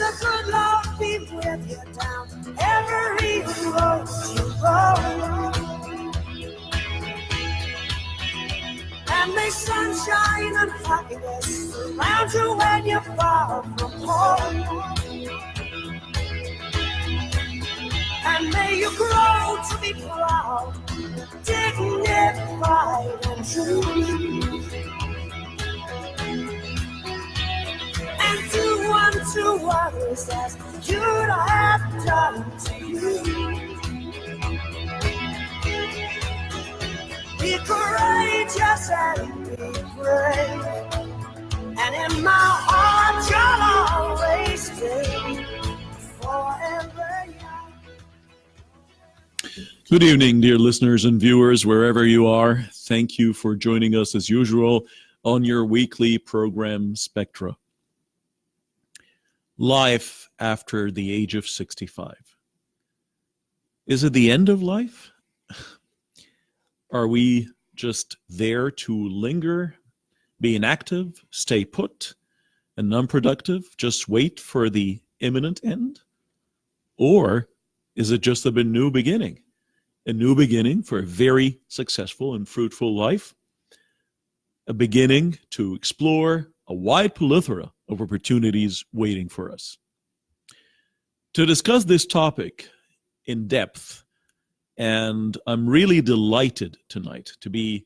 the good Lord be with you down every road you go. And may sunshine and happiness surround you when you're far from home. And may you grow to be proud, dignified and true. And do unto others as you'd have done to you. Be courageous and be brave, and in my heart you'll always stay forever young. Good evening, dear listeners and viewers, wherever you are. Thank you for joining us as usual on your weekly program, Spectra. Life after the age of 65. Is it the end of life? Are we just there to linger, be inactive, stay put, and unproductive, just wait for the imminent end? Or is it just a new beginning? A new beginning for a very successful and fruitful life? A beginning to explore a wide plethora of opportunities waiting for us. To discuss this topic in depth, and I'm really delighted tonight to be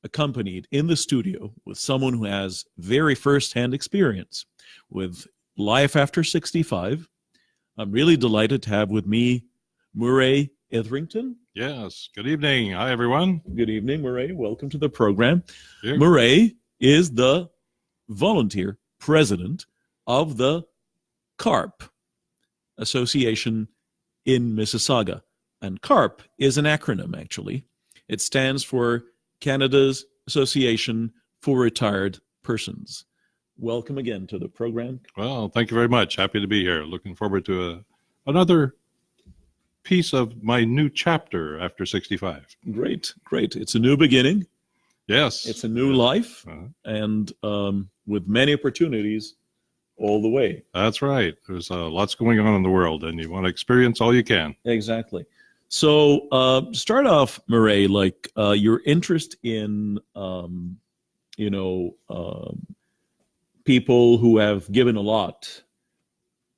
accompanied in the studio with someone who has very first-hand experience with life after 65. I'm really delighted to have with me Murray Etherington. Yes, good evening. Hi, everyone. Good evening, Murray. Welcome to the program. Yeah. Murray is the volunteer president of the Carp Association in Mississauga. And Carp is an acronym, actually. It stands for Canada's Association for Retired Persons. Welcome again to the program. Well, thank you very much. Happy to be here. Looking forward to another piece of my new chapter after 65. Great, great. It's a new beginning. Yes. It's a new life, and with many opportunities all the way. That's right. There's lots going on in the world, and you want to experience all you can. Exactly. So start off, Murray, like your interest in, people who have given a lot,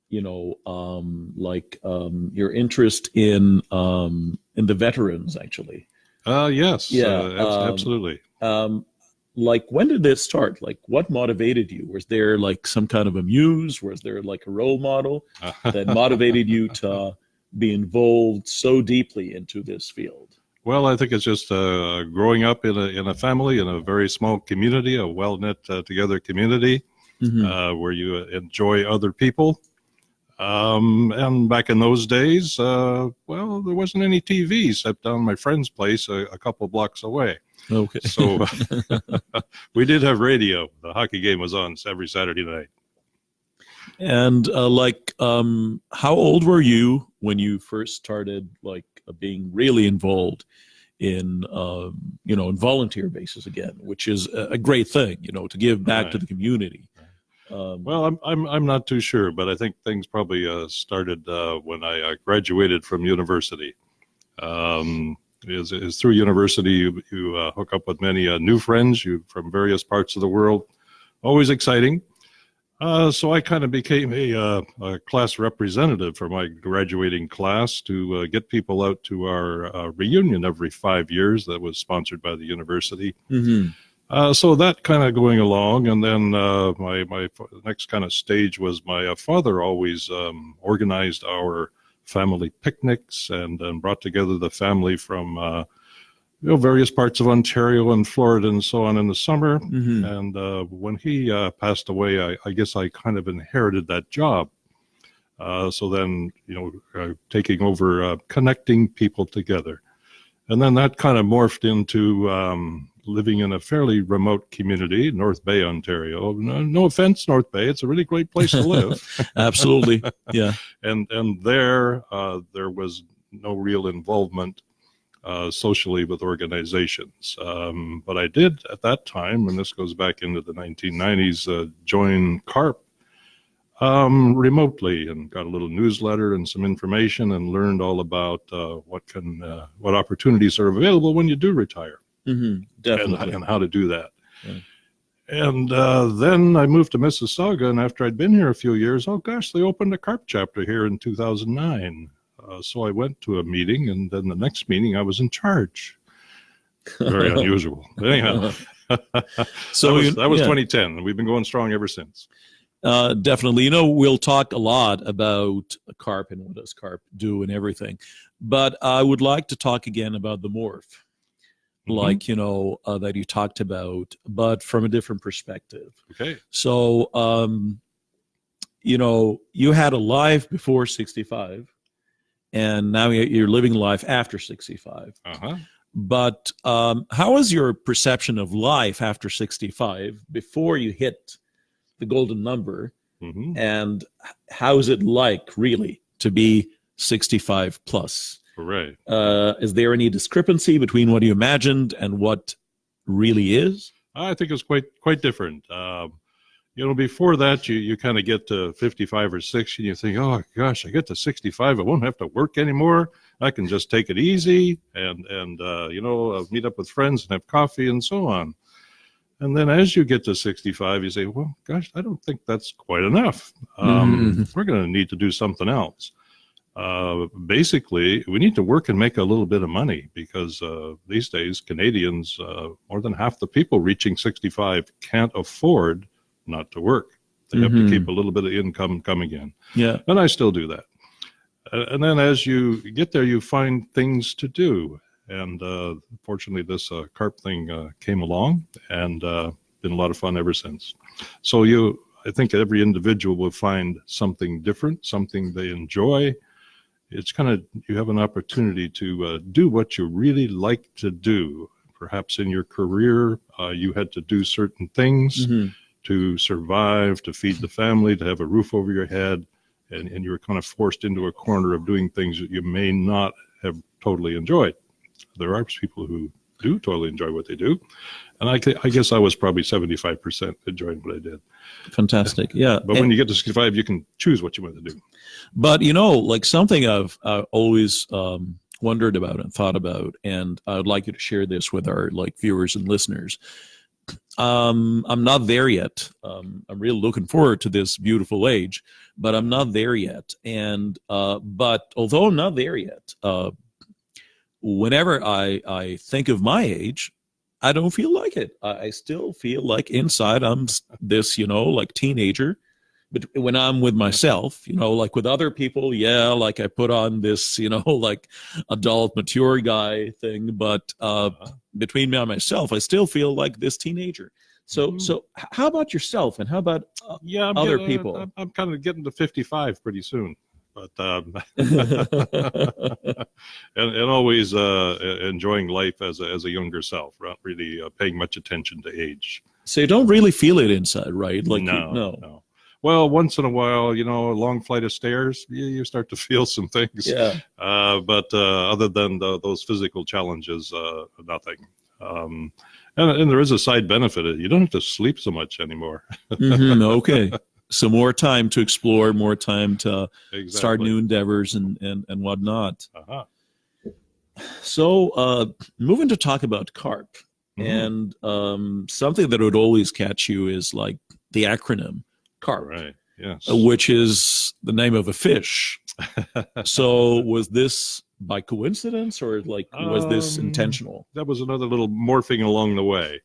your interest in the veterans, actually. Yes. Yeah. Absolutely. Like, when did this start? Like, what motivated you? Was there like some kind of a muse? Was there like a role model that motivated you to be involved so deeply into this field? Well, I think it's just growing up in a family, in a very small community, a well-knit together community, where you enjoy other people. And back in those days, there wasn't any TV except down my friend's place a couple blocks away. Okay. So we did have radio. The hockey game was on every Saturday night. And how old were you when you first started being really involved in in volunteer basis again, which is a great thing, to give back to the community? Well, I'm not too sure, but I think things probably started when I graduated from university. Is through university you hook up with many new friends from various parts of the world. Always exciting. So I kind of became a class representative for my graduating class to get people out to our reunion every 5 years that was sponsored by the university. So that kind of going along, and then my next kind of stage was my father always organized our family picnics and brought together the family from various parts of Ontario and Florida and so on in the summer. And when he passed away, I guess I kind of inherited that job. So then, taking over connecting people together. And then that kind of morphed into living in a fairly remote community, North Bay, Ontario. No offense, North Bay. It's a really great place to live. Absolutely, yeah. And there was no real involvement socially with organizations. But I did at that time, and this goes back into the 1990s, join Carp Remotely, and got a little newsletter and some information, and learned all about what opportunities are available when you do retire, Definitely. and how to do that. Yeah. And then I moved to Mississauga, and after I'd been here a few years, oh gosh, they opened a Carp chapter here in 2009. So I went to a meeting, and then the next meeting I was in charge. Very unusual. But anyhow, So that was yeah. 2010, and we've been going strong ever since. Definitely. We'll talk a lot about Carp and what does Carp do and everything. But I would like to talk again about the morph, like, that you talked about, but from a different perspective. Okay. So, you had a life before 65, and now you're living life after 65. Uh-huh. But how is your perception of life after 65 before you hit the golden number, and how is it like really to be 65 plus? Right. Is there any discrepancy between what you imagined and what really is? I think it's quite different. Before that, you kind of get to 55 or 60, and you think, oh gosh, I get to 65, I won't have to work anymore. I can just take it easy and meet up with friends and have coffee and so on. And then as you get to 65, you say, well, gosh, I don't think that's quite enough. We're going to need to do something else. Basically, we need to work and make a little bit of money, because these days, Canadians, more than half the people reaching 65 can't afford not to work. They have to keep a little bit of income coming in. Yeah. And I still do that. And then as you get there, you find things to do. And fortunately, this Carp thing came along, and been a lot of fun ever since. So I think every individual will find something different, something they enjoy. It's kind of, you have an opportunity to do what you really like to do. Perhaps in your career, you had to do certain things to survive, to feed the family, to have a roof over your head, and you were kind of forced into a corner of doing things that you may not have totally enjoyed. There are people who do totally enjoy what they do, and I guess I was probably 75% enjoying what I did. Fantastic. Yeah. But when you get to 65, you can choose what you want to do. But, like something I've always wondered about and thought about, and I would like you to share this with our viewers and listeners. I'm not there yet. I'm really looking forward to this beautiful age, but I'm not there yet. And but although I'm not there yet, whenever I think of my age, I don't feel like it. I still feel like inside I'm this, teenager. But when I'm with myself, with other people, I put on this, adult, mature guy thing. But between me and myself, I still feel like this teenager. So how about yourself, and how about other people? I'm kind of getting to 55 pretty soon. But and always enjoying life as a younger self, not really paying much attention to age. So you don't really feel it inside, right? No. Well, once in a while, a long flight of stairs, you start to feel some things. Yeah. But other than those physical challenges, nothing. And there is a side benefit. You don't have to sleep so much anymore. Okay. So more time to explore, more time to start new endeavors and whatnot. So moving to talk about Carp, and something that would always catch you is the acronym Carp, right? Yes. Which is the name of a fish. So was this by coincidence, or was this intentional? That was another little morphing along the way.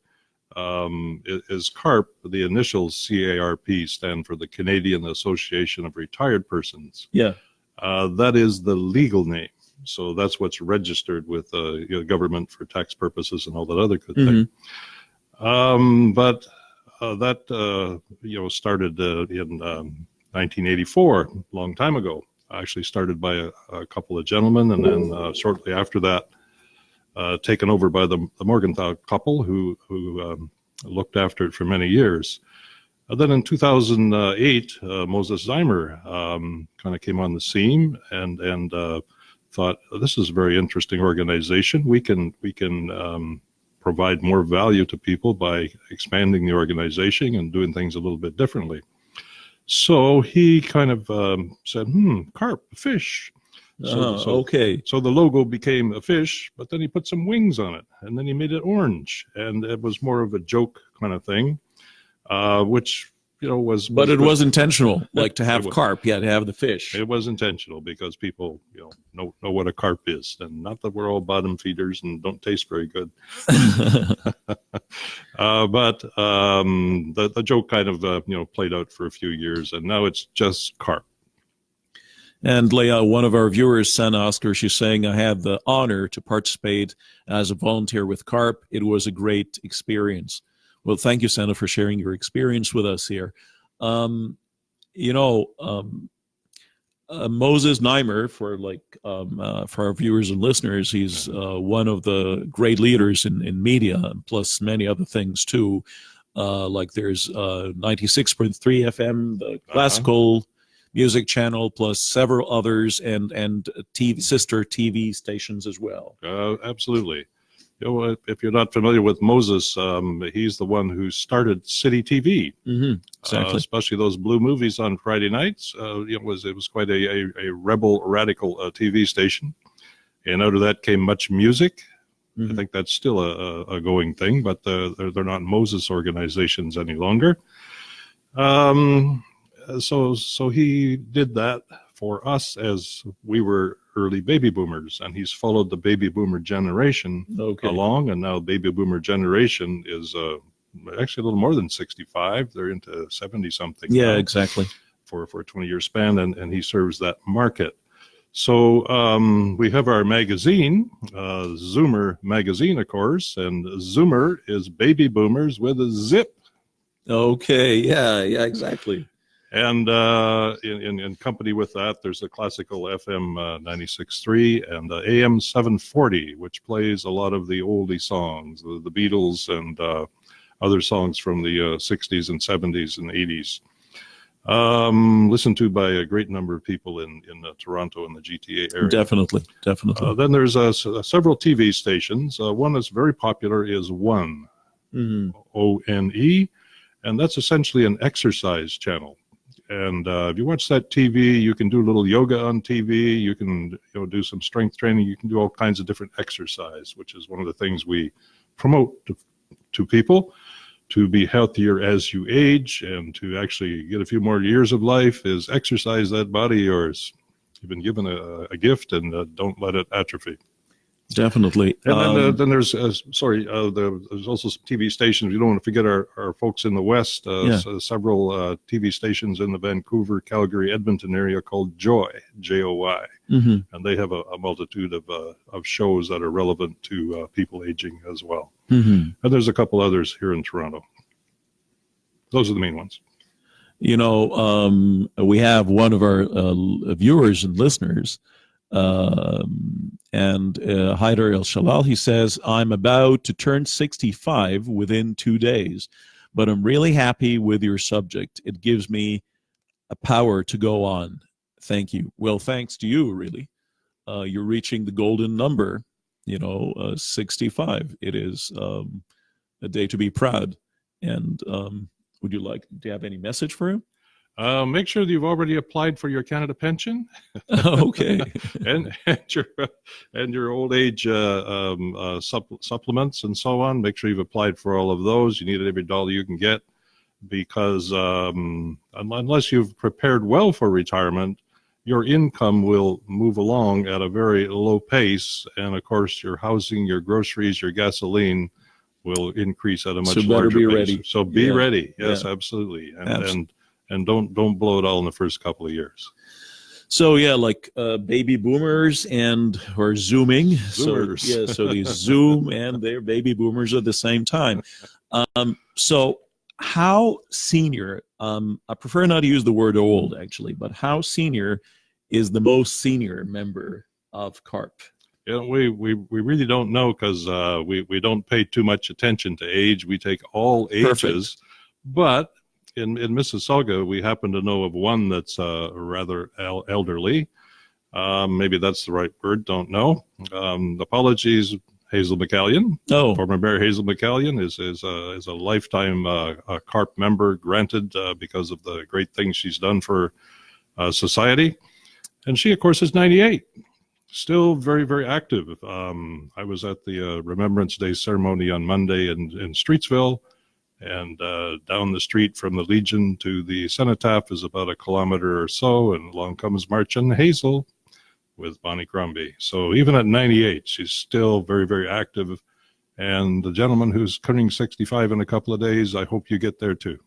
Is Carp, the initials CARP stand for the Canadian Association of Retired Persons. Yeah. That is the legal name. So that's what's registered with the government for tax purposes and all that other good thing. But that started in 1984, a long time ago. Actually started by a couple of gentlemen, and then shortly after that, taken over by the Morgenthau couple who looked after it for many years. Then in 2008, Moses Zeimer kind of came on the scene and thought, this is a very interesting organization. We can provide more value to people by expanding the organization and doing things a little bit differently. So he kind of said, carp, fish. Okay. So the logo became a fish, but then he put some wings on it, and then he made it orange, and it was more of a joke kind of thing, which was. But it was intentional, like to have was. carp, to have the fish. It was intentional because people, know what a carp is, and not that we're all bottom feeders and don't taste very good. But the joke kind of played out for a few years, and now it's just carp. And Leah, one of our viewers sent Oscar, she's saying, I had the honor to participate as a volunteer with Carp. It was a great experience. Well, thank you, Santa, for sharing your experience with us here. Moses Neimer, for our viewers and listeners, he's one of the great leaders in media, plus many other things too. Like there's 96.3 FM, the classical music channel, plus several others, and sister TV stations as well. Absolutely. If you're not familiar with Moses, he's the one who started City TV. Exactly. Especially those blue movies on Friday nights. It was quite a rebel, radical TV station, and out of that came Much Music. I think that's still a going thing, but they're not Moses organizations any longer. So he did that for us as we were early baby boomers, and he's followed the baby boomer generation along, and now baby boomer generation is actually a little more than 65. They're into 70 something. Yeah, exactly. For a 20-year span, and he serves that market. So we have our magazine, Zoomer magazine, of course, and Zoomer is baby boomers with a zip. Okay, yeah, exactly. And in company with that, there's a classical FM 96.3 and AM 740, which plays a lot of the oldie songs, the Beatles and other songs from the 60s and 70s and 80s. Listened to by a great number of people in Toronto and the GTA area. Definitely. Then there's several TV stations. One that's very popular is One, ONE, and that's essentially an exercise channel. And if you watch that TV, you can do a little yoga on TV. You can do some strength training. You can do all kinds of different exercise, which is one of the things we promote to people, to be healthier as you age and to actually get a few more years of life, is exercise that body of yours. You've been given a gift, and don't let it atrophy. Definitely. And then there's there's also some TV stations. We don't want to forget our folks in the West. Several TV stations in the Vancouver, Calgary, Edmonton area called Joy, Joy, and they have a multitude of shows that are relevant to people aging as well. And there's a couple others here in Toronto. Those are the main ones. We have one of our viewers and listeners. Haider El Shalal, he says, I'm about to turn 65 within 2 days, but I'm really happy with your subject. It gives me a power to go on. Thank you. Well, thanks to you, really. You're reaching the golden number, 65. It is a day to be proud. And would you like to have any message for him? Make sure that you've already applied for your Canada pension. Okay. and your old age supplements and so on. Make sure you've applied for all of those. You need every dollar you can get, because unless you've prepared well for retirement, your income will move along at a very low pace. And of course, your housing, your groceries, your gasoline will increase at a much larger pace. Ready. So be ready. Yes, absolutely. And don't blow it all in the first couple of years. So like baby boomers or zooming. Zoomers. So these Zoom and their baby boomers at the same time. So how senior? I prefer not to use the word old, actually, but how senior is the most senior member of Carp? We really don't know, because we don't pay too much attention to age. We take all ages. Perfect. But in Mississauga, we happen to know of one that's rather elderly. Maybe that's the right word, don't know. Apologies, Hazel McCallion. Oh, Former Mayor Hazel McCallion is a lifetime Carp member granted because of the great things she's done for society. And she, of course, is 98. Still very, very active. I was at the Remembrance Day ceremony on Monday in Streetsville, and down the street from the Legion to the Cenotaph is about a kilometer or so, and along comes marching Hazel with Bonnie Crombie. So even at 98, she's still very, very active. And the gentleman who's turning 65 in a couple of days, I hope you get there too.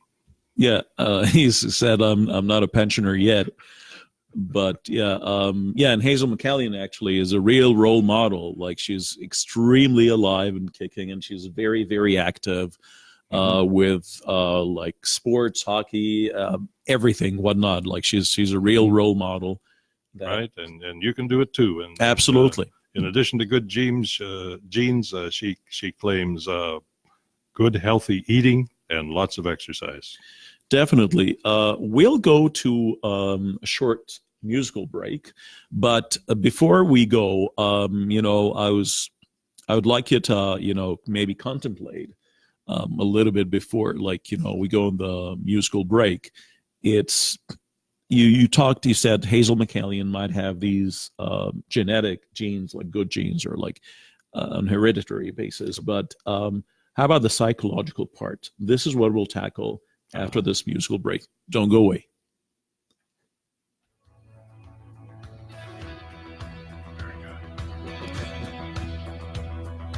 yeah. He's said I'm not a pensioner yet. But yeah, and Hazel McCallion actually is a real role model. Like, she's extremely alive and kicking, and she's very, very active with like sports, hockey, everything, whatnot. Like, she's a real role model. Right, and you can do it too. And absolutely. In addition to good genes, she claims good, healthy eating and lots of exercise. Definitely. We'll go to a short musical break, but before we go, I would like you to, maybe contemplate a little bit before, we go on the musical break. It's you said Hazel McCallion might have these genetic genes, like good genes, or like on hereditary basis, but how about the psychological part? This is what we'll tackle after this musical break. Don't go away.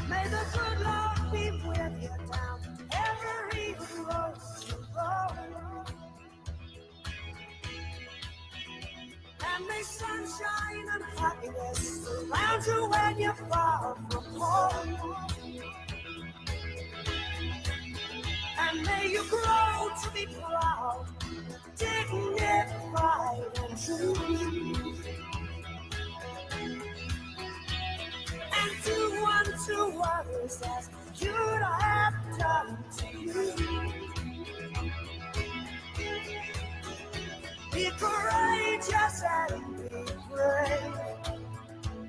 May the good Lord be with you down every road you go. And may sunshine and happiness surround you when you're far from home. And may you grow to be proud, dignified and true. And do unto others as you'd have done to you. Be courageous and be brave.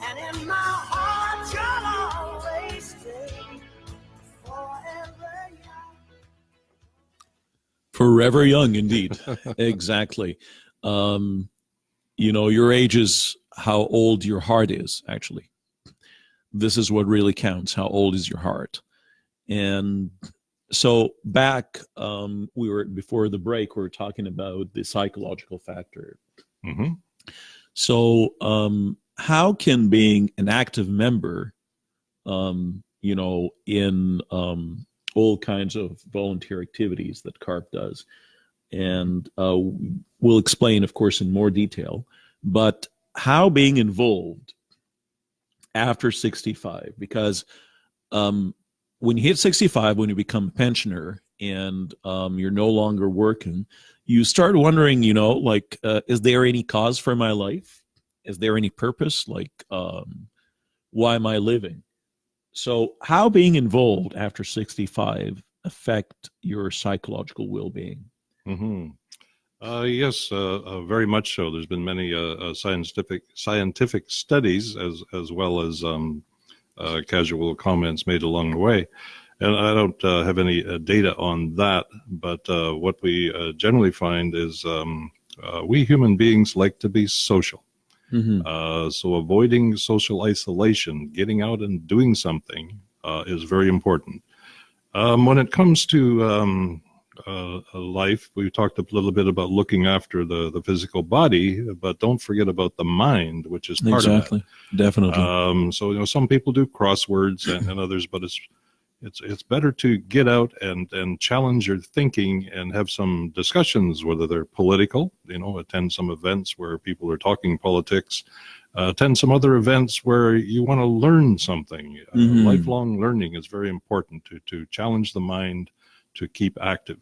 And in my heart you'll always stay forever young. Forever young, indeed. Exactly. Your age is how old your heart is, actually. This is what really counts. How old is your heart? And so back, before the break, we were talking about the psychological factor. Mm-hmm. So how can being an active member, in all kinds of volunteer activities that Carp does, and we'll explain, of course, in more detail, but how being involved after 65, because when you hit 65, when you become a pensioner and you're no longer working, you start wondering, is there any cause for my life? Is there any purpose? Why am I living? So how being involved after 65 affect your psychological well-being? Mm-hmm. Yes, very much so. There's been many scientific studies as well as casual comments made along the way. And I don't have any data on that, but what we generally find is we human beings like to be social. Mm-hmm. So avoiding social isolation, getting out and doing something is very important. When it comes to life, we talked a little bit about looking after the physical body, but don't forget about the mind, which is part of that. Definitely. So some people do crosswords and others, but it's better to get out and challenge your thinking and have some discussions, whether they're political, attend some events where people are talking politics, attend some other events where you want to learn something. Mm-hmm. Lifelong learning is very important to challenge the mind, to keep active,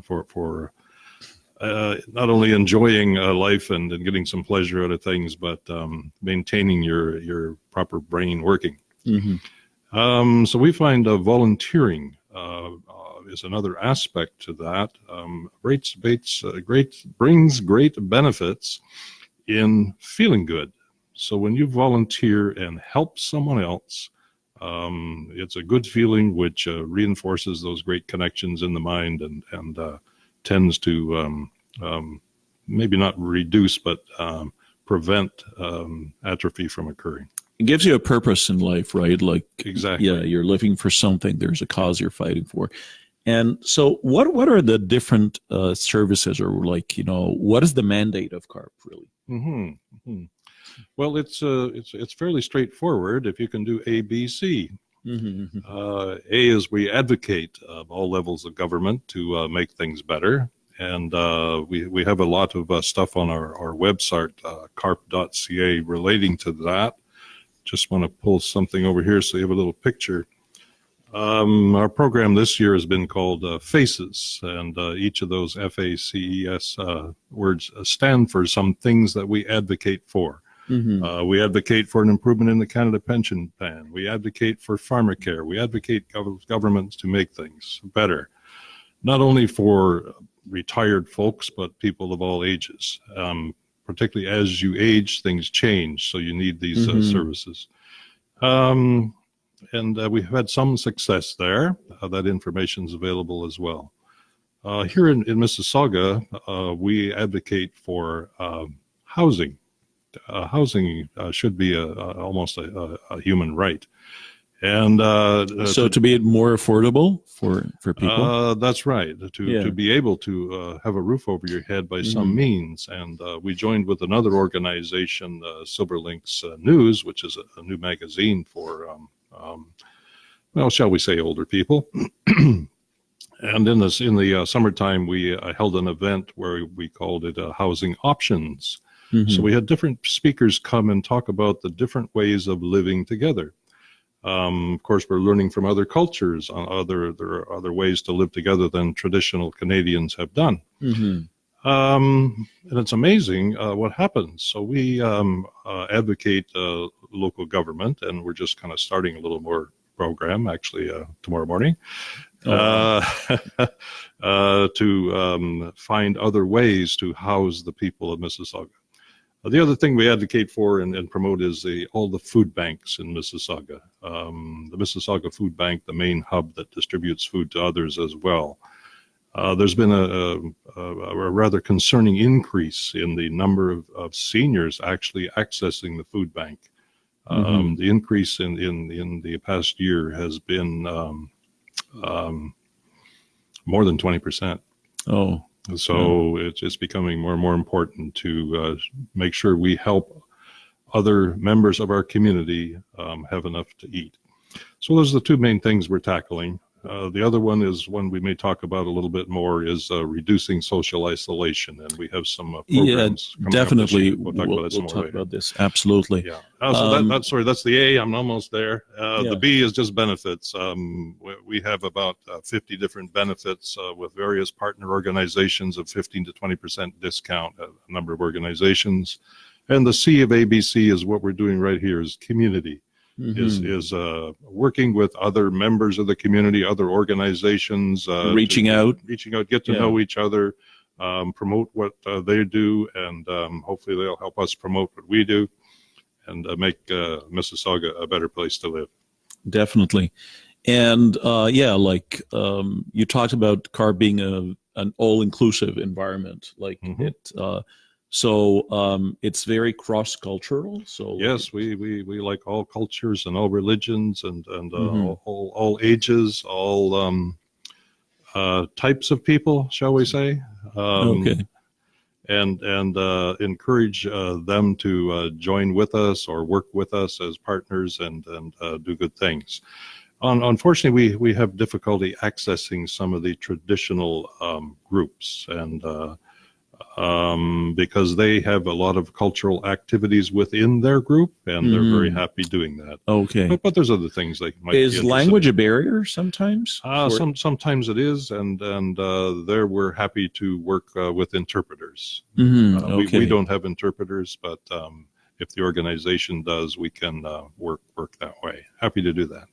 for not only enjoying life and getting some pleasure out of things, but maintaining your proper brain working. Mm-hmm. So we find volunteering is another aspect to that. Brings great benefits in feeling good. So when you volunteer and help someone else, It's a good feeling which reinforces those great connections in the mind and tends to maybe not reduce, but prevent atrophy from occurring. It gives you a purpose in life, right? Like, Exactly. yeah, you're living for something. There's a cause you're fighting for. And so what are the different services, or like, what is the mandate of Carp really? Mm-hmm. Well, it's fairly straightforward. If you can do A, B, C. Mm-hmm. A is we advocate all levels of government to make things better. And we have a lot of stuff on our website, carp.ca, relating to that. Just want to pull something over here so you have a little picture. Our program this year has been called FACES, and each of those FACES words stand for some things that we advocate for. Mm-hmm. We advocate for an improvement in the Canada Pension Plan. We advocate for pharmacare. We advocate governments to make things better, not only for retired folks, but people of all ages. Particularly as you age, things change, so you need these services. And we've had some success there. That information is available as well. Here in Mississauga, we advocate for housing. Housing should be almost a human right. And so to be more affordable for people? That's right. To be able to have a roof over your head by some means. And we joined with another organization, Silver Links News, which is a new magazine for well, shall we say, older people. And in the summertime, we held an event where we called it Housing Options. Mm-hmm. So we had different speakers come and talk about the different ways of living together. Of course, we're learning from other cultures on there are other ways to live together than traditional Canadians have done. Mm-hmm. And it's amazing what happens. So we advocate local government, and we're just kind of starting a little more program actually tomorrow morning to find other ways to house the people of Mississauga. The other thing we advocate for and promote is all the food banks in Mississauga. The Mississauga Food Bank, the main hub that distributes food to others as well. There's been a rather concerning increase in the number of seniors actually accessing the food bank. The increase in the past year has been more than 20%. Oh. So it's becoming more and more important to make sure we help other members of our community have enough to eat. So those are the two main things we're tackling. The other one is one we may talk about a little bit more is reducing social isolation, and we have some programs. Yeah, definitely. We'll talk about this. Absolutely. Yeah. So that's the A. I'm almost there. The B is just benefits. We have about 50 different benefits with various partner organizations of 15 to 20% discount. A number of organizations, and the C of ABC is what we're doing right here is community. Is working with other members of the community, other organizations, reaching out, get to know each other, promote what they do, and hopefully they'll help us promote what we do, and make Mississauga a better place to live. Definitely. And you talked about Carp being an all-inclusive environment, like So it's very cross-cultural. So yes, we like all cultures and all religions and all ages, all types of people, shall we say? Okay. And encourage them to join with us or work with us as partners and do good things. Unfortunately, we have difficulty accessing some of the traditional groups and. Because they have a lot of cultural activities within their group, and they're very happy doing that. Okay, but there's other things they might. Is language a barrier sometimes? Sometimes it is, and there we're happy to work with interpreters. Okay. We don't have interpreters, but if the organization does, we can work that way. Happy to do that.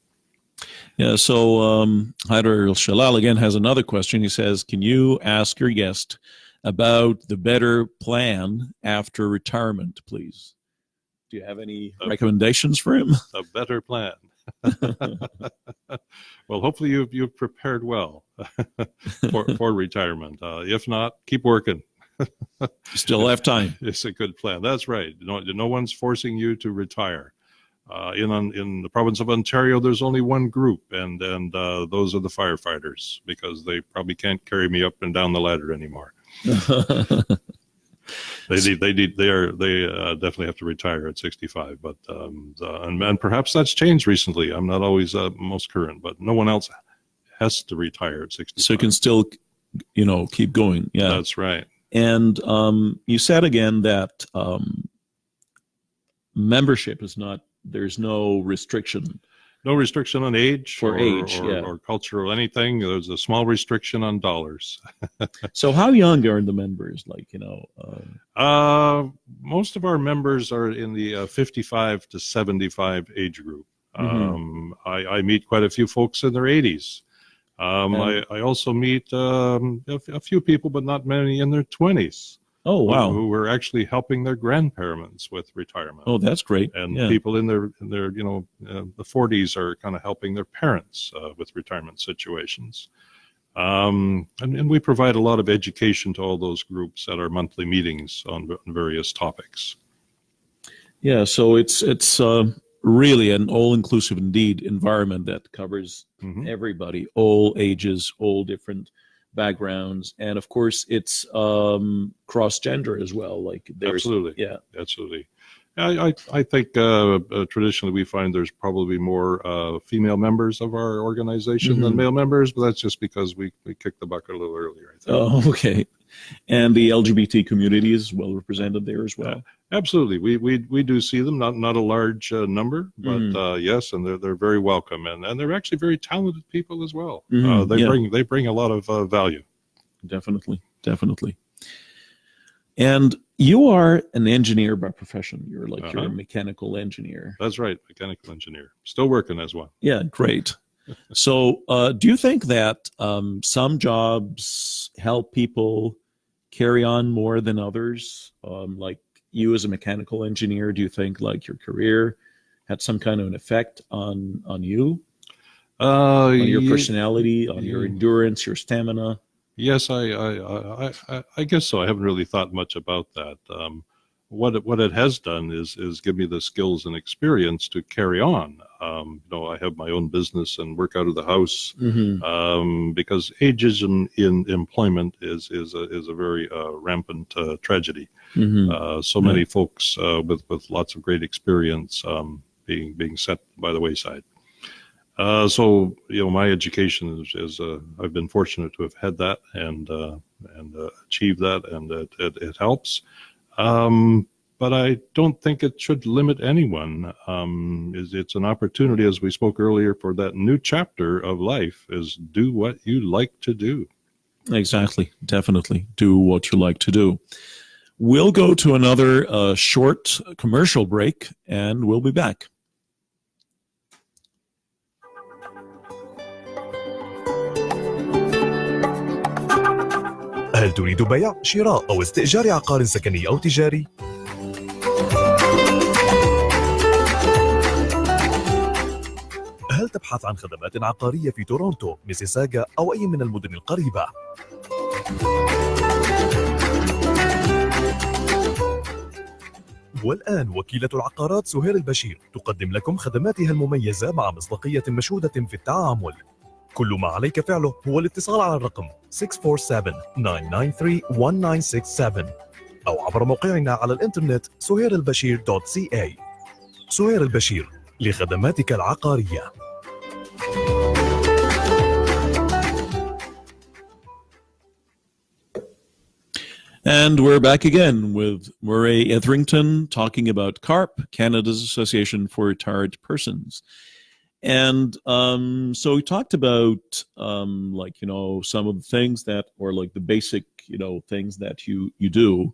Yeah. So Haider Shalal again has another question. He says, "Can you ask your guest about the better plan after retirement, please?" Do you have any recommendations for him? A better plan. Well, hopefully you've prepared well for retirement. If not, keep working. Still have time. It's a good plan. That's right. No one's forcing you to retire. In the province of Ontario, there's only one group, and those are the firefighters, because they probably can't carry me up and down the ladder anymore. They definitely have to retire at 65, but and perhaps that's changed recently. I'm not always most current, but no one else has to retire at 65. So you can still, keep going. Yeah, that's right. And you said again that membership is not. There's no restriction. No restriction on age or culture or anything. There's a small restriction on dollars. So how young are the members? Most of our members are in the 55 to 75 age group. Mm-hmm. I meet quite a few folks in their 80s. I also meet a few people, but not many, in their 20s. Oh, wow. Who were actually helping their grandparents with retirement. Oh, that's great. And people in their the 40s are kind of helping their parents with retirement situations. And we provide a lot of education to all those groups at our monthly meetings on various topics. Yeah, so it's really an all-inclusive indeed environment that covers everybody, all ages, all different backgrounds, and of course it's cross-gender as well. Absolutely. I think traditionally we find there's probably more female members of our organization than male members, but that's just because we kicked the bucket a little earlier, I think. Oh, okay. And the LGBT community is well represented there as well. Absolutely, we do see them, not a large number, but yes, and they're very welcome, and they're actually very talented people as well. They bring a lot of value. Definitely. And you are an engineer by profession. You're you're a mechanical engineer. That's right, mechanical engineer. Still working as one. Yeah, great. So do you think that some jobs help people carry on more than others? Like you as a mechanical engineer, do you think your career had some kind of an effect on you? On your personality, on your endurance, your stamina? Yes, I guess so. I haven't really thought much about that. What it has done is give me the skills and experience to carry on. I have my own business and work out of the house because ageism in employment is a very rampant tragedy. So many folks with lots of great experience being set by the wayside. So my education is I've been fortunate to have had that and achieved that, and it helps. But I don't think it should limit anyone. It's an opportunity, as we spoke earlier, for that new chapter of life is do what you like to do. Exactly. Definitely do what you like to do. We'll go to another short commercial break, and we'll be back. هل تريد بيع، شراء أو استئجار عقار سكني أو تجاري؟ هل تبحث عن خدمات عقارية في تورونتو، ميسيساغا أو أي من المدن القريبة؟ والآن وكيلة العقارات سهير البشير تقدم لكم خدماتها المميزة مع مصداقية مشهودة في التعامل. كل ما عليك فعله هو الاتصال على الرقم 647-993-1967 أو عبر موقعنا على الإنترنت suhairalbashir.ca. سهير البشير لخدماتك العقارية. And we're back again with Murray Etherington talking about Carp, Canada's Association for Retired Persons. And so we talked about some of the things that, or the basic things that you do,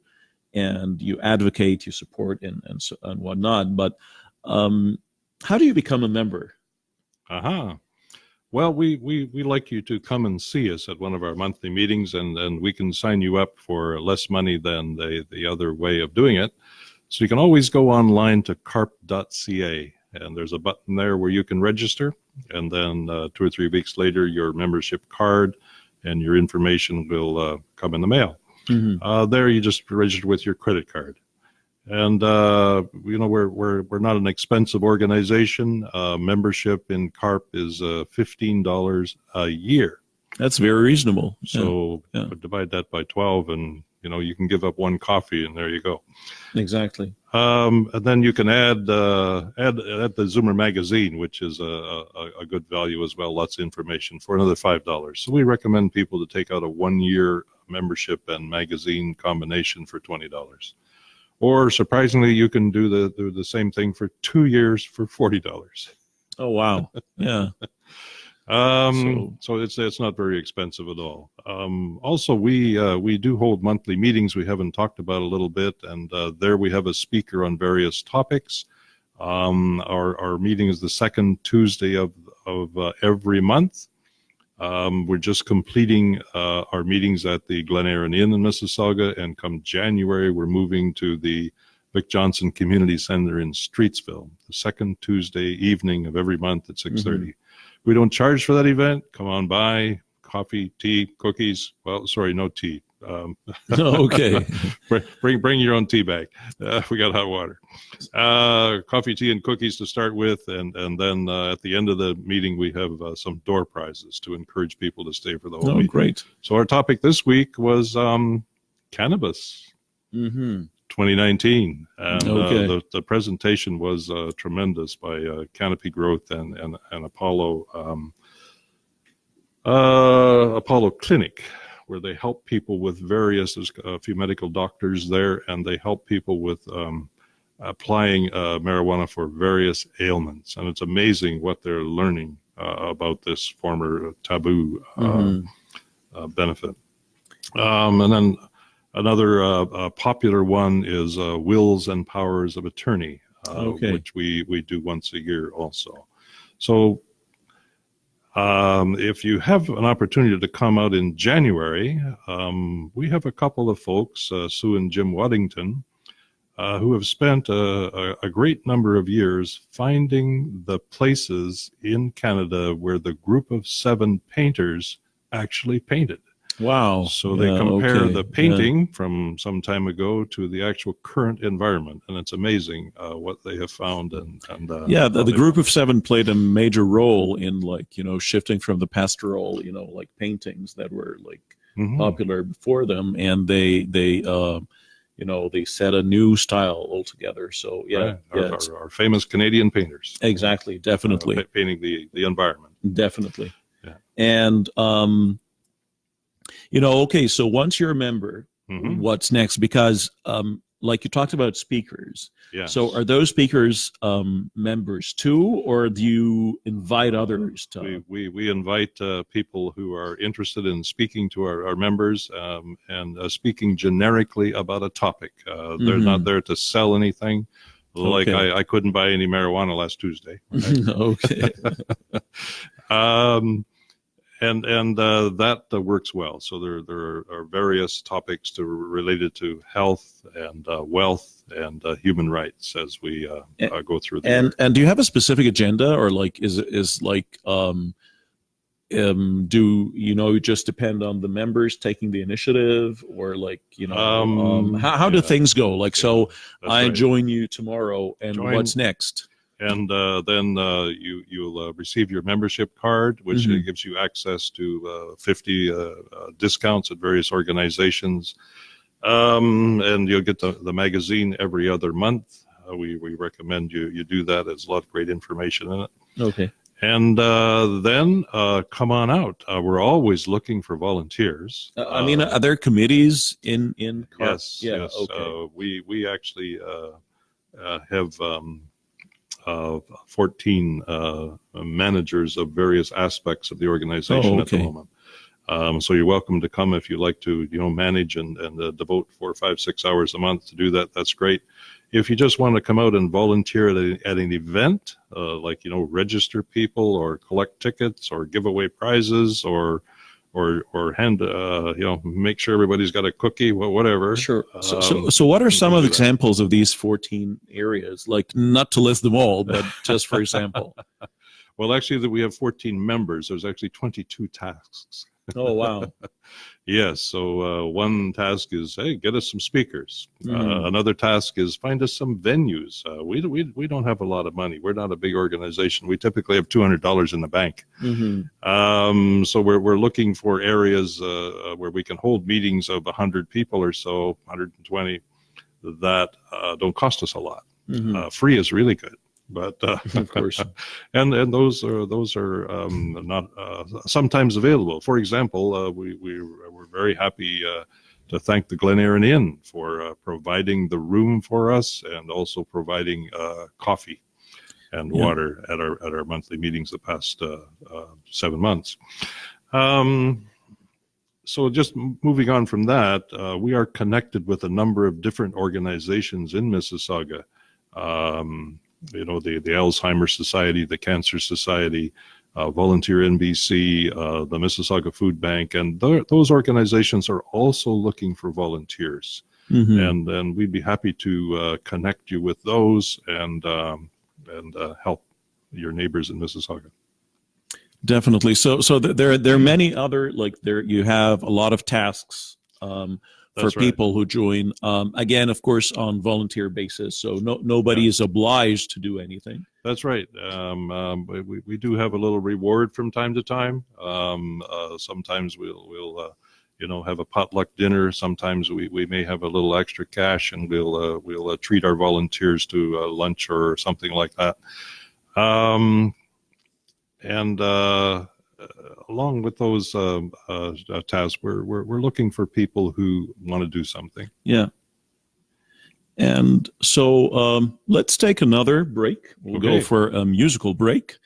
and you advocate, you support, and whatnot. But how do you become a member? Well, we like you to come and see us at one of our monthly meetings, and we can sign you up for less money than the other way of doing it. So you can always go online to carp.ca. and there's a button there where you can register. And then 2 or 3 weeks later, your membership card and your information will come in the mail. There, you just register with your credit card. And we're not an expensive organization. Membership in Carp is $15 a year. That's very reasonable. So divide that by 12, and you can give up one coffee, and there you go. Exactly. And then you can add the Zoomer magazine, which is a good value as well. Lots of information for another $5. So we recommend people to take out a 1-year membership and magazine combination for $20. Or surprisingly, you can do the same thing for 2 years for $40. Oh wow! Yeah. So it's not very expensive at all. Also, we do hold monthly meetings we haven't talked about a little bit, and there we have a speaker on various topics. Our meeting is the second Tuesday of every month. We're just completing our meetings at the Glen Erin Inn in Mississauga, and come January, we're moving to the Vic Johnson Community Center in Streetsville, the second Tuesday evening of every month at 6:30. We don't charge for that event. Come on by. Coffee, tea, cookies. Well, sorry, no tea. Okay. Bring your own tea bag. We got hot water. Coffee, tea, and cookies to start with, and then at the end of the meeting we have some door prizes to encourage people to stay for the whole meeting. Great. So our topic this week was cannabis. 2019, and the presentation was tremendous by Canopy Growth and Apollo Clinic, where they help people with various, there's a few medical doctors there, and they help people with applying marijuana for various ailments. And it's amazing what they're learning about this former taboo benefit. And then another popular one is wills and powers of attorney, which we do once a year also. So if you have an opportunity to come out in January, we have a couple of folks, Sue and Jim Waddington, who have spent a great number of years finding the places in Canada where the group of 7 painters actually painted. Wow. So they compare the painting from some time ago to the actual current environment, and it's amazing what they have found. The group of 7 played a major role in, shifting from the pastoral, paintings that were popular before them, and they set a new style altogether. So our famous Canadian painters. Exactly, definitely painting the environment. Definitely. Yeah. And so once you're a member, what's next? Because you talked about speakers. Yes. So are those speakers members too, or do you invite others to? We invite people who are interested in speaking to our members and speaking generically about a topic. They're not there to sell anything. I couldn't buy any marijuana last Tuesday. Okay. And that works well. So there are various topics related to health and wealth and human rights as we go through the year. And do you have a specific agenda, or do just depend on the members taking the initiative, or how do things go? I join you tomorrow, and what's next? And then you'll receive your membership card, which gives you access to 50 discounts at various organizations. And you'll get the magazine every other month. We recommend you do that. There's a lot of great information in it. Okay. And then come on out. We're always looking for volunteers. Are there committees in Carp? Yes. Yeah, yes. okay. We actually have 14 managers of various aspects of the organization at the moment. So you're welcome to come if you like to, manage and devote 4, 5, 6 hours a month to do that. That's great. If you just want to come out and volunteer at an event, register people or collect tickets or give away prizes or or hand make sure everybody's got a cookie, whatever. Sure. So what are some of the examples of these 14 areas? Like, not to list them all, but just for example. Well, actually, we have 14 members. There's actually 22 tasks. Oh, wow. Yes. So one task is, hey, get us some speakers. Another task is find us some venues. We don't have a lot of money. We're not a big organization. We typically have $200 in the bank. So we're looking for areas where we can hold meetings of 100 people or so, 120, that don't cost us a lot. Free is really good. But of course, and those are not sometimes available. For example, we're very happy to thank the Glen Erin Inn for providing the room for us, and also providing coffee and water at our monthly meetings the past 7 months. So just moving on from that, we are connected with a number of different organizations in Mississauga. The Alzheimer's Society, the Cancer Society, Volunteer NBC, the Mississauga Food Bank, and those organizations are also looking for volunteers. And we'd be happy to connect you with those and help your neighbors in Mississauga. Definitely. So there are many other, like, there you have a lot of tasks for people who join, again, of course, on volunteer basis. So nobody is obliged to do anything. That's right. We do have a little reward from time to time. Sometimes we'll have a potluck dinner. Sometimes we may have a little extra cash, and we'll treat our volunteers to lunch or something like that. Along with those tasks, we're looking for people who want to do something. Yeah. And so let's take another break. We'll go for a musical break,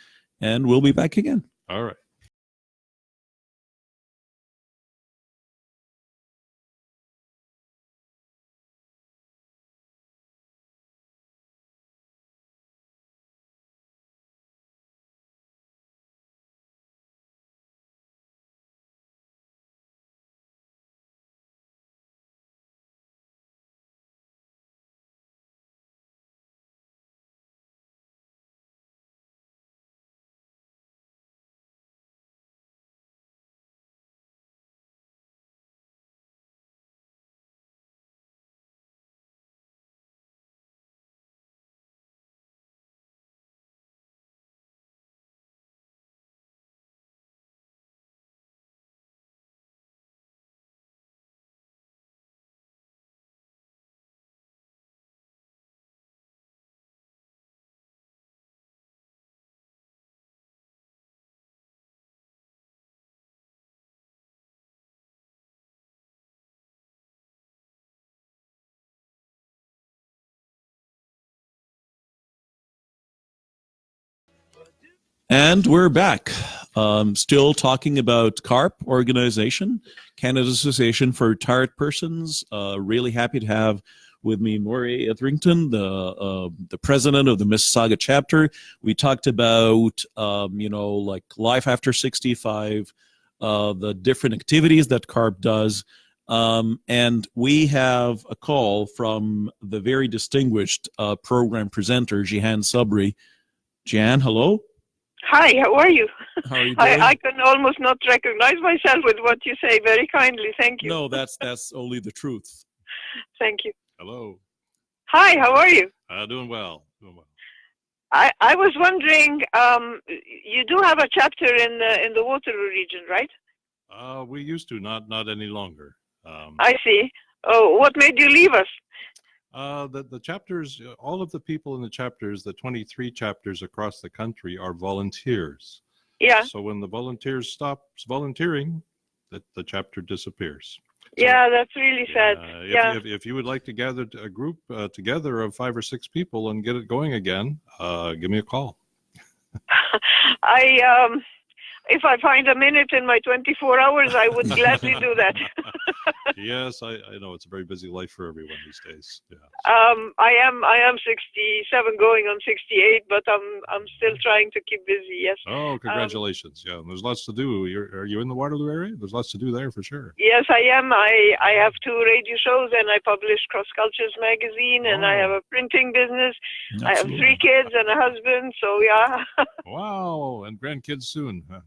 and we'll be back again. All right. And we're back. Still talking about Carp organization, Canada Association for Retired Persons. Really happy to have with me Maury Etherington, the president of the Mississauga chapter. We talked about like life after 65, the different activities that Carp does. And we have a call from the very distinguished program presenter, Jehan Sabri. Jehan, hello. Hi, how are you? How are you doing? I can almost not recognize myself with what you say. Very kindly, thank you. No, that's only the truth. Thank you. Hello. Hi, how are you? Doing well. I was wondering, you do have a chapter in the Waterloo region, right? We used to, not any longer. I see. Oh, what made you leave us? The chapters, all of the people in the chapters, the 23 chapters across the country, are volunteers. Yeah. So when the volunteers stops volunteering, the chapter disappears. So, yeah, that's really sad. If you would like to gather a group together of 5 or 6 people and get it going again, give me a call. if I find a minute in my 24 hours, I would gladly do that. Yes, I know it's a very busy life for everyone these days. Yeah. I am 67, going on 68, but I'm still trying to keep busy. Yes. Oh, congratulations! Yeah, there's lots to do. Are you in the Waterloo area? There's lots to do there for sure. Yes, I am. I have 2 radio shows, and I publish Cross Cultures magazine, and I have a printing business. I have 3 kids and a husband. So yeah. Wow, and grandkids soon. Huh?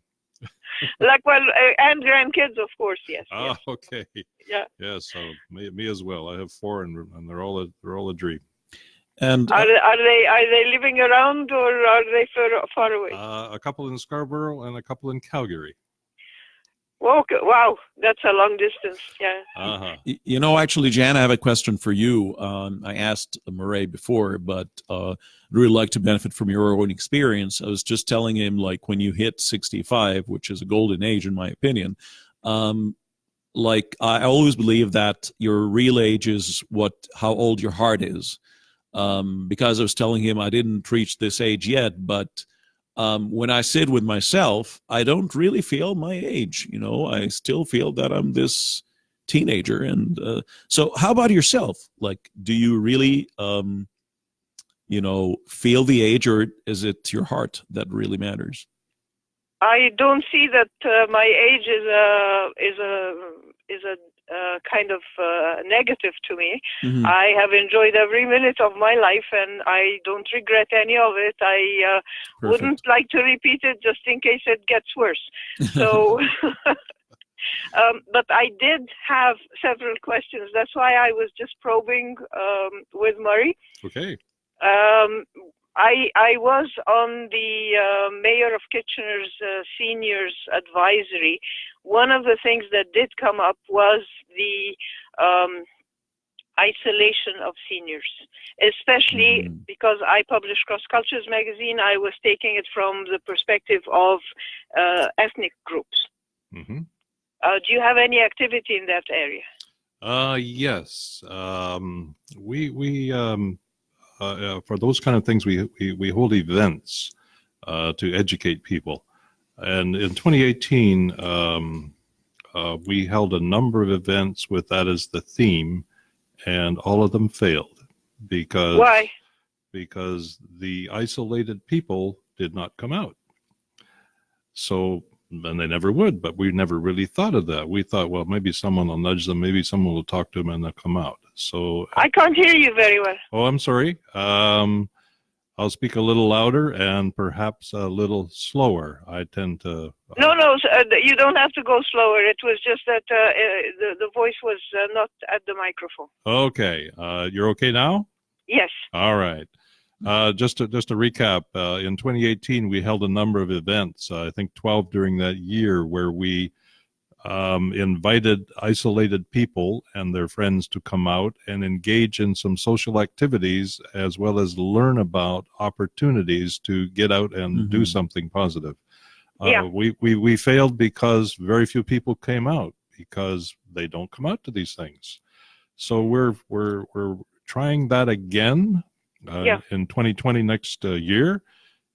And grandkids, of course. Yes. Oh, yes. okay. Yeah. Yeah, so me as well. I have 4, and they're all a dream. And Are they living around, or are they far away? A couple in Scarborough and a couple in Calgary. Okay. Wow, that's a long distance. Yeah. Uh-huh. You know, actually, Jan, I have a question for you. I asked Murray before, but I'd really like to benefit from your own experience. I was just telling him, like, when you hit 65, which is a golden age, in my opinion, like, I always believe that your real age is how old your heart is. Because I was telling him I didn't reach this age yet, but when I sit with myself, I don't really feel my age. You know, I still feel that I'm this teenager. And so how about yourself? Like, do you really, feel the age, or is it your heart that really matters? I don't see that my age is a kind of negative to me. Mm-hmm. I have enjoyed every minute of my life, and I don't regret any of it. I wouldn't like to repeat it just in case it gets worse. So, but I did have several questions. That's why I was just probing with Murray. Okay. I was on the Mayor of Kitchener's Seniors Advisory. One of the things that did come up was the isolation of seniors, especially because I publish Cross Cultures magazine. I was taking it from the perspective of ethnic groups. Mm-hmm. Do you have any activity in that area? Yes. For those kind of things, we hold events to educate people. And in 2018, we held a number of events with that as the theme, and all of them failed because Why? Because the isolated people did not come out. So, and they never would, but we never really thought of that. We thought, well, maybe someone will nudge them, maybe someone will talk to them, and they'll come out. So I can't hear you very well. Oh, I'm sorry. I'll speak a little louder and perhaps a little slower. I tend to. No, you don't have to go slower. It was just that the voice was not at the microphone. Okay. You're okay now? Yes. All right. Just to recap, in 2018, we held a number of events, I think 12 during that year, where we invited isolated people and their friends to come out and engage in some social activities, as well as learn about opportunities to get out and do something positive. Yeah. We failed because very few people came out, because they don't come out to these things. So we're trying that again in 2020 next year.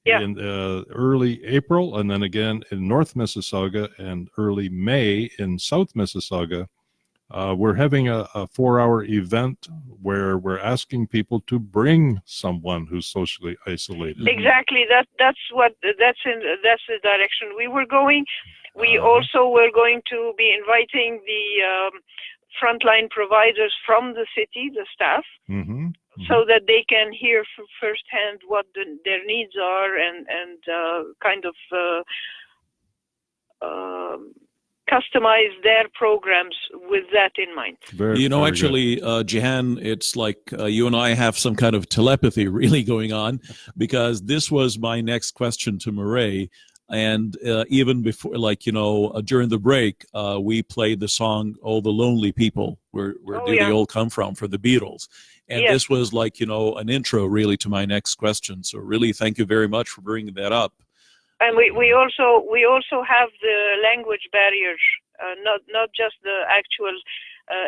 Yeah. In early April, and then again in North Mississauga, and early May in South Mississauga. We're having a 4-hour event where we're asking people to bring someone who's socially isolated. Exactly. That's the direction we were going. We also were going to be inviting the frontline providers from the city, the staff. Mm-hmm. So that they can hear firsthand what their needs are, and kind of customize their programs with that in mind. Actually, Jehan, it's like you and I have some kind of telepathy really going on, because this was my next question to Murray. And even before, during the break, we played the song "Oh, the Lonely People," where do they all come from, for the Beatles. And this was an intro really to my next question. So really, thank you very much for bringing that up. And we also have the language barriers, not just the actual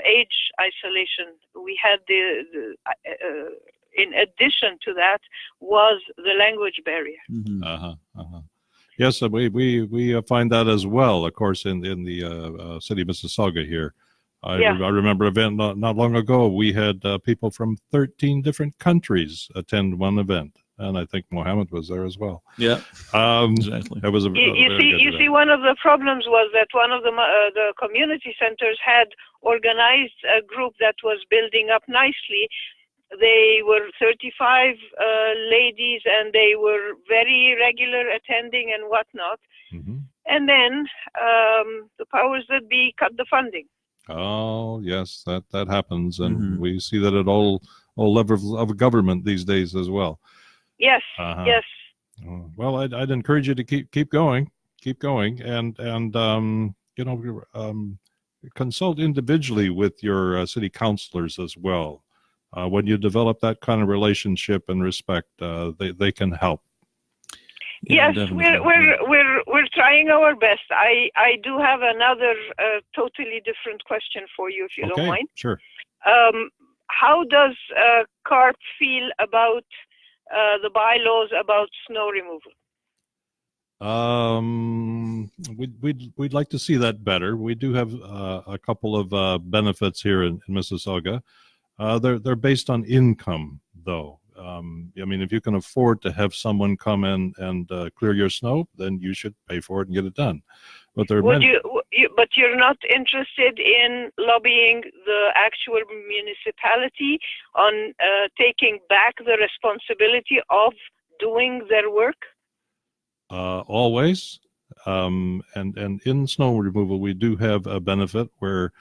age isolation. We had in addition to that was the language barrier. Mm-hmm. Yes, we find that as well. Of course, in the city of Mississauga here, I remember an event not long ago. We had people from 13 different countries attend one event, and I think Mohammed was there as well. Yeah, exactly. That was You see, one of the problems was that one of the community centers had organized a group that was building up nicely. They were 35 ladies, and they were very regular attending and whatnot. Mm-hmm. And then the powers that be cut the funding. Oh yes, that happens, and Mm-hmm. we see that at all levels of government these days as well. Yes, yes. Well, I'd encourage you to keep going, and consult individually with your city councilors as well. When you develop that kind of relationship and respect, they can help. Yes, we're trying our best. I do have another totally different question for you, if you don't mind. Sure. How does Carp feel about the bylaws about snow removal? We'd like to see that better. We do have a couple of benefits here in Mississauga. They're based on income, though. I mean, if you can afford to have someone come in and clear your snow, then you should pay for it and get it done. But but you're not interested in lobbying the actual municipality on taking back the responsibility of doing their work? Always. And in snow removal, we do have a benefit where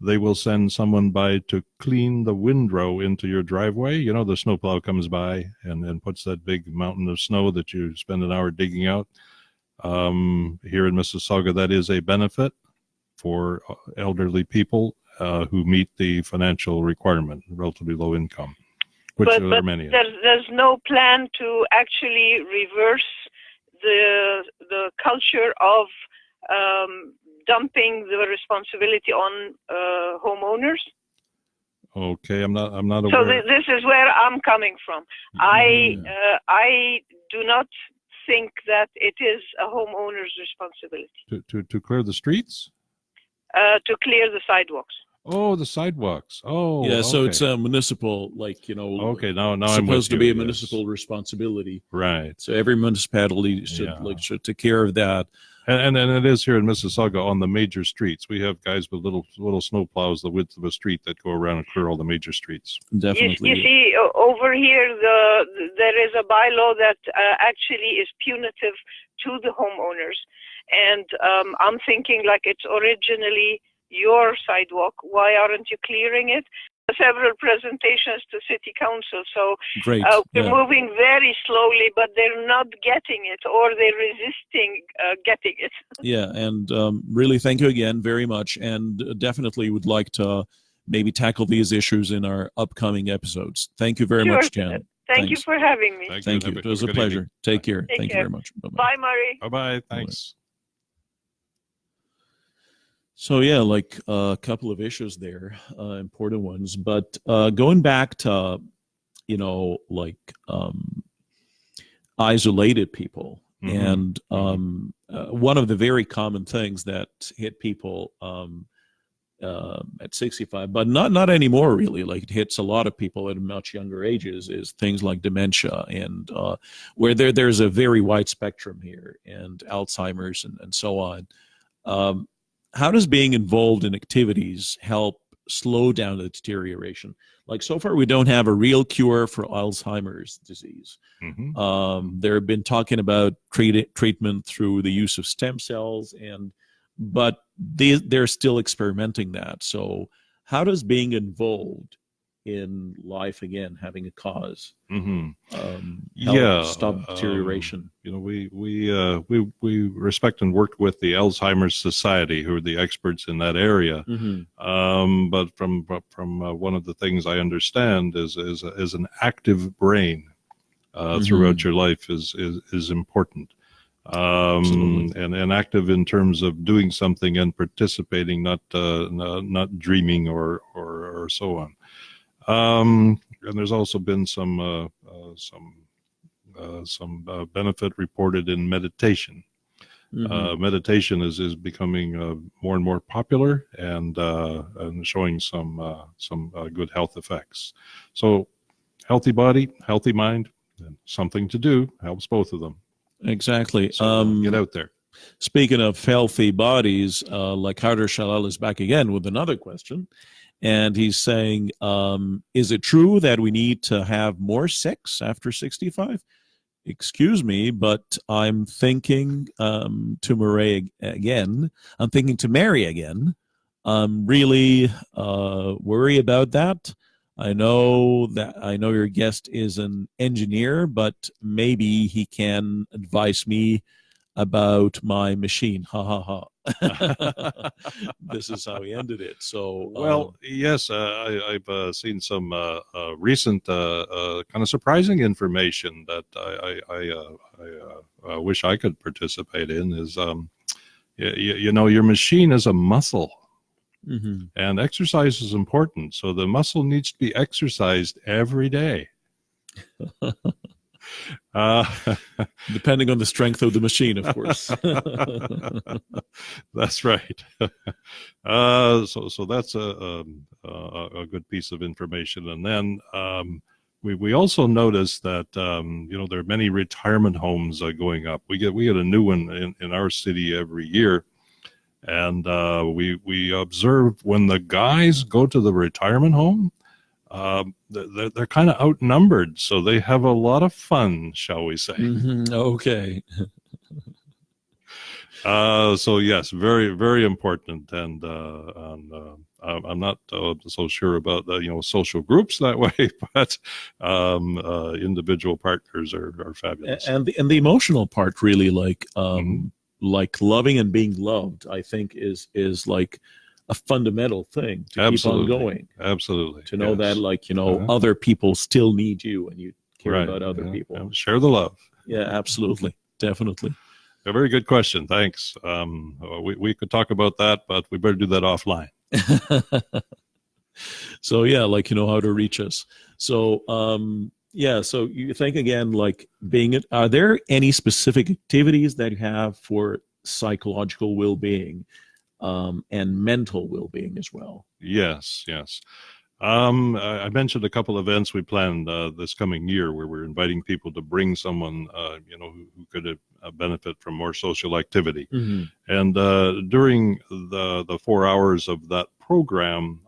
they will send someone by to clean the windrow into your driveway. You know, the snowplow comes by and puts that big mountain of snow that you spend an hour digging out. Here in Mississauga, that is a benefit for elderly people who meet the financial requirement, relatively low income, which there are many. There's no plan to actually reverse the culture of dumping the responsibility on homeowners. Okay, I'm not aware. So this is where I'm coming from. I do not think that it is a homeowner's responsibility to clear the streets, to clear the sidewalks. Oh, the sidewalks. Oh, yeah. So okay. it's a municipal, Okay, now I'm supposed to with be you, a municipal yes. responsibility. Right. So every municipality should take care of that. And it is here in Mississauga on the major streets. We have guys with little snow plows the width of a street that go around and clear all the major streets. Definitely. You see, over here, there is a bylaw that actually is punitive to the homeowners. And I'm thinking like it's originally your sidewalk. Why aren't you clearing it? Several presentations to city council, so Great. We're moving very slowly, but they're not getting it, or they're resisting getting it. Yeah, and really thank you again very much, and definitely would like to maybe tackle these issues in our upcoming episodes. Thank you very much, Jan. Thank you for having me. Thank you. It was a pleasure. Evening. Take care. Take Thank care. you very much. Bye-bye. Bye, Murray. Bye-bye. Thanks. So yeah, like a couple of issues there, important ones. But going back to, like isolated people, and one of the very common things that hit people at 65, but not anymore really. Like it hits a lot of people at much younger ages, is things like dementia, and where there's a very wide spectrum here, and Alzheimer's and so on. How does being involved in activities help slow down the deterioration? Like so far, we don't have a real cure for Alzheimer's disease. There have been talking about treatment through the use of stem cells, but they're still experimenting that. So how does being involved in life again, having a cause, help stop deterioration? We respect and work with the Alzheimer's Society, who are the experts in that area. But from one of the things I understand is an active brain throughout your life is important. And active in terms of doing something and participating, not dreaming or so on. And there's also been some benefit reported in meditation. Meditation is becoming more and more popular and showing some good health effects. So healthy body, healthy mind, and something to do helps both of them. Exactly. So get out there. Speaking of healthy bodies, like Harder Shalal is back again with another question. And he's saying, is it true that we need to have more sex after 65? Excuse me, but I'm thinking to marry again. I'm thinking to marry again. I'm really worried about that. I know your guest is an engineer, but maybe he can advise me about my machine. Ha ha ha. This is how he ended it. So, well, yes, I've seen some recent kind of surprising information that I wish I could participate in. Is you know, your machine is a muscle, and exercise is important. So the muscle needs to be exercised every day. Depending on the strength of the machine, of course. That's right. So that's a good piece of information. And then we also noticed that you know, there are many retirement homes going up. We get a new one in our city every year, and we observe when the guys go to the retirement home, they're kind of outnumbered, so they have a lot of fun, shall we say. Okay. So yes, very, very important, and I'm not so sure about you know, social groups that way, but individual partners are fabulous. And the emotional part, really, like loving and being loved, I think is like a fundamental thing to Absolutely. keep on going. Absolutely. To know that, like, you know, other people still need you and you care about other people. Yeah. Share the love. Yeah, absolutely. Definitely. A very good question. Thanks. We could talk about that, but we better do that offline. So, yeah, like, you know how to reach us. So, yeah, so you think again, like are there any specific activities that you have for psychological well-being? And mental well-being as well. Yes. I mentioned a couple events we planned this coming year where we're inviting people to bring someone, you know, who could benefit from more social activity. And during the 4 hours of that program,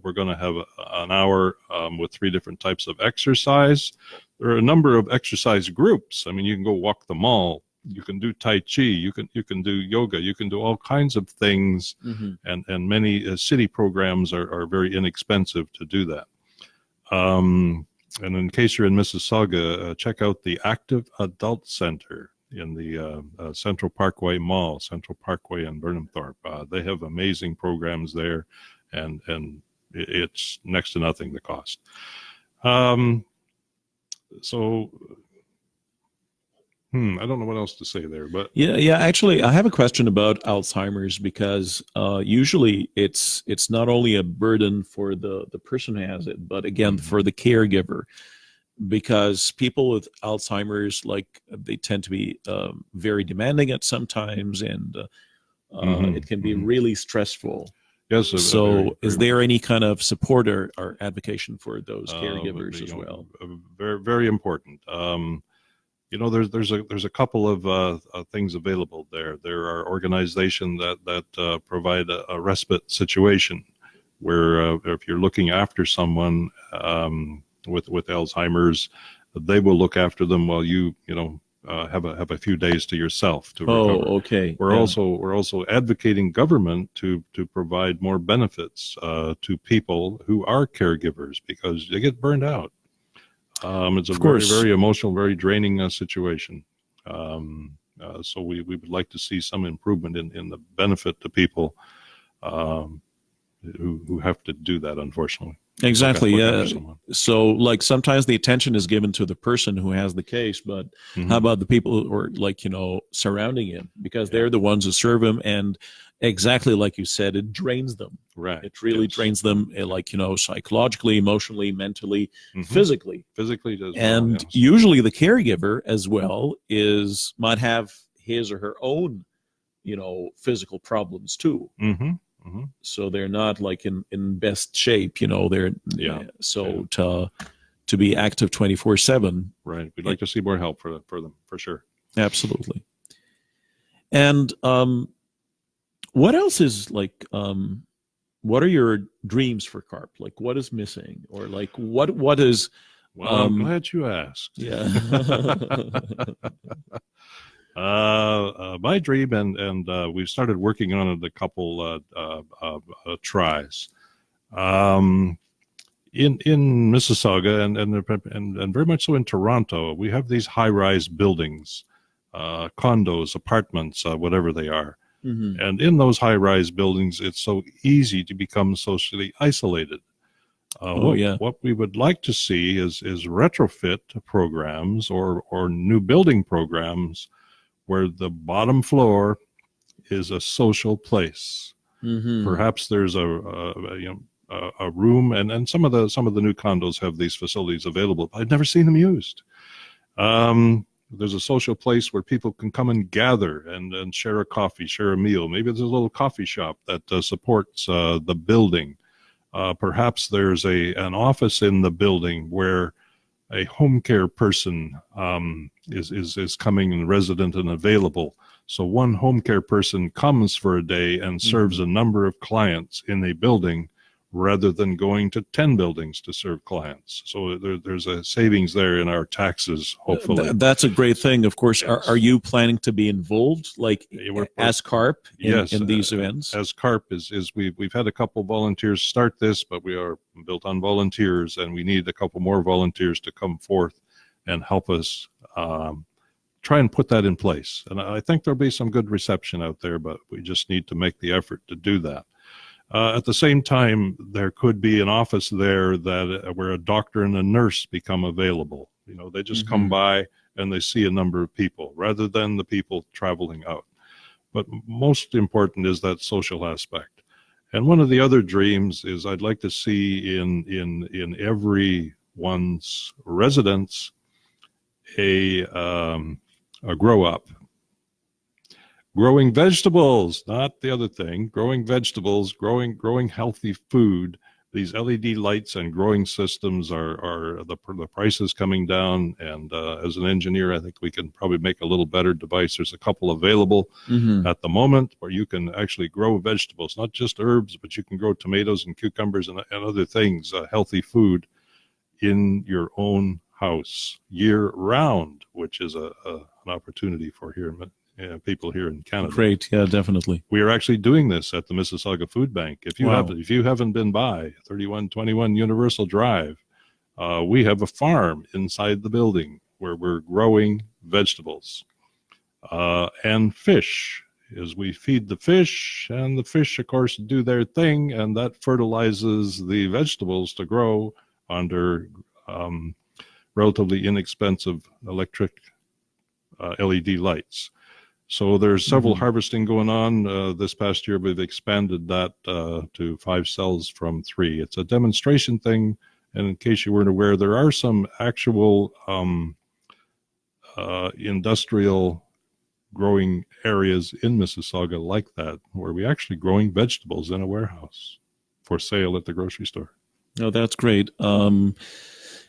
we're going to have an hour with 3 different types of exercise. There are a number of exercise groups. I mean, you can go walk the mall. You can do Tai Chi, you can do yoga, you can do all kinds of things, and many city programs are very inexpensive to do that. And in case you're in Mississauga, check out the Active Adult Center in the Central Parkway Mall, Central Parkway and Burnhamthorpe. They have amazing programs there, and it's next to nothing the cost. So I don't know what else to say there, but yeah. Actually, I have a question about Alzheimer's because usually it's not only a burden for the person who has it, but again for the caregiver, because people with Alzheimer's, like, they tend to be very demanding at sometimes, and it can be really stressful. yes. So, is there any kind of support or advocation for those caregivers as well? Very, very important. You know, there's a couple of things available there. There are organizations that provide a respite situation where if you're looking after someone with Alzheimer's, they will look after them while you know have a few days to yourself to recover. Okay. We're also advocating government to provide more benefits to people who are caregivers because they get burned out. It's a very, very emotional, very draining situation. So we would like to see some improvement in the benefit to people who have to do that, unfortunately. Exactly. Yeah. So, like, sometimes the attention is given to the person who has the case, but how about the people who are, like, you know, surrounding him, because they're the ones who serve him, and exactly like you said, it drains them. Right. It really drains them, like, you know, psychologically, emotionally, mentally, physically. Physically does. And usually the caregiver as well might have his or her own physical problems too. Mm-hmm. Mm-hmm. So they're not like in best shape. They're Yeah. So to be active 24/7. Right. We'd like to see more help for them for sure. Absolutely. And what else is like? What are your dreams for Carp? Like, what is missing, or like what is? Well, I'm glad you asked. Yeah. My dream, and we've started working on it a couple tries. In Mississauga and very much so in Toronto, we have these high-rise buildings, condos, apartments, whatever they are. Mhm. And in those high-rise buildings, it's so easy to become socially isolated. What we would like to see is retrofit programs or new building programs where the bottom floor is a social place. Mhm. Perhaps there's a room, and some of the new condos have these facilities available. I've never seen them used. There's a social place where people can come and gather and share a coffee, share a meal. Maybe there's a little coffee shop that supports the building. Perhaps there's an office in the building where a home care person is coming and resident and available. So one home care person comes for a day and serves a number of clients in a building rather than going to 10 buildings to serve clients. So there's a savings there in our taxes, hopefully. That's a great thing. Of course, Yes. are you planning to be involved, like as Carp Yes, in these events? As Carp is we've had a couple volunteers start this, but we are built on volunteers, and we need a couple more volunteers to come forth and help us try and put that in place. And I think there'll be some good reception out there, but we just need to make the effort to do that. At the same time, there could be an office there where a doctor and a nurse become available. They just come by and they see a number of people rather than the people traveling out. But most important is that social aspect. And one of the other dreams is I'd like to see in everyone's residence a grow up. Growing vegetables, not the other thing. Growing vegetables, growing healthy food. These LED lights and growing systems are the price is coming down. And as an engineer, I think we can probably make a little better device. There's a couple available at the moment where you can actually grow vegetables, not just herbs, but you can grow tomatoes and cucumbers and other things, healthy food in your own house year round, which is an opportunity for people here in Canada. Great, yeah, definitely. We are actually doing this at the Mississauga Food Bank. If you haven't been by 3121 Universal Drive, we have a farm inside the building where we're growing vegetables and fish. As we feed the fish, and the fish, of course, do their thing, and that fertilizes the vegetables to grow under relatively inexpensive electric LED lights. So there's several harvesting going on. This past year, we've expanded that to 5 cells from 3. It's a demonstration thing. And in case you weren't aware, there are some actual industrial growing areas in Mississauga like that, where we actually growing vegetables in a warehouse for sale at the grocery store. Oh, that's great.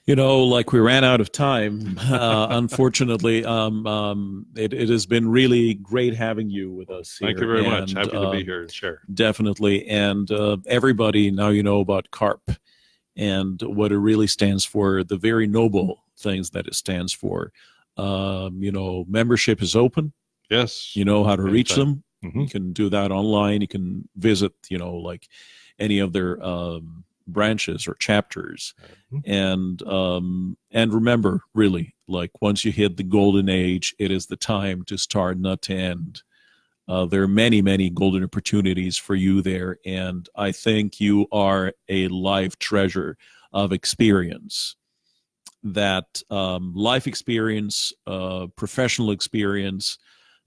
Like we ran out of time, unfortunately. It has been really great having you with us here. Thank you very much. Happy to be here and share. Definitely. And everybody now about Carp and what it really stands for, the very noble things that it stands for. Membership is open. Yes. You know how to reach them. Mm-hmm. You can do that online. You can visit, like any of their branches or chapters. And remember, really, like once you hit the golden age, it is the time to start, not to end. There are many, many golden opportunities for you there, and I think you are a life treasure of experience. That life experience, professional experience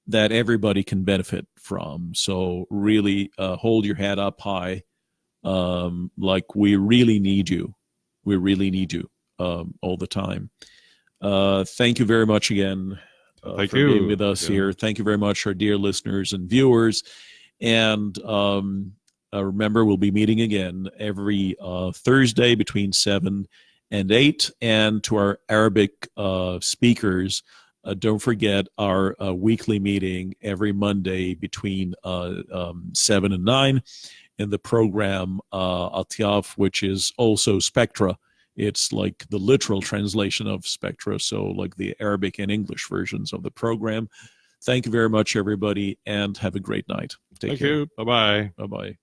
that everybody can benefit from. So really hold your head up high. Like we really need you. We really need you all the time. Thank you very much again, Thank for you. being with us here. Thank you very much, our dear listeners and viewers. And remember, we'll be meeting again every Thursday between 7 and 8. And to our Arabic speakers, don't forget our weekly meeting every Monday between 7 and 9 in the program Atiaf, which is also Spectra. It's like the literal translation of Spectra, so like the Arabic and English versions of the program. Thank you very much, everybody, and have a great night. Take care. Thank you. Bye-bye. Bye-bye.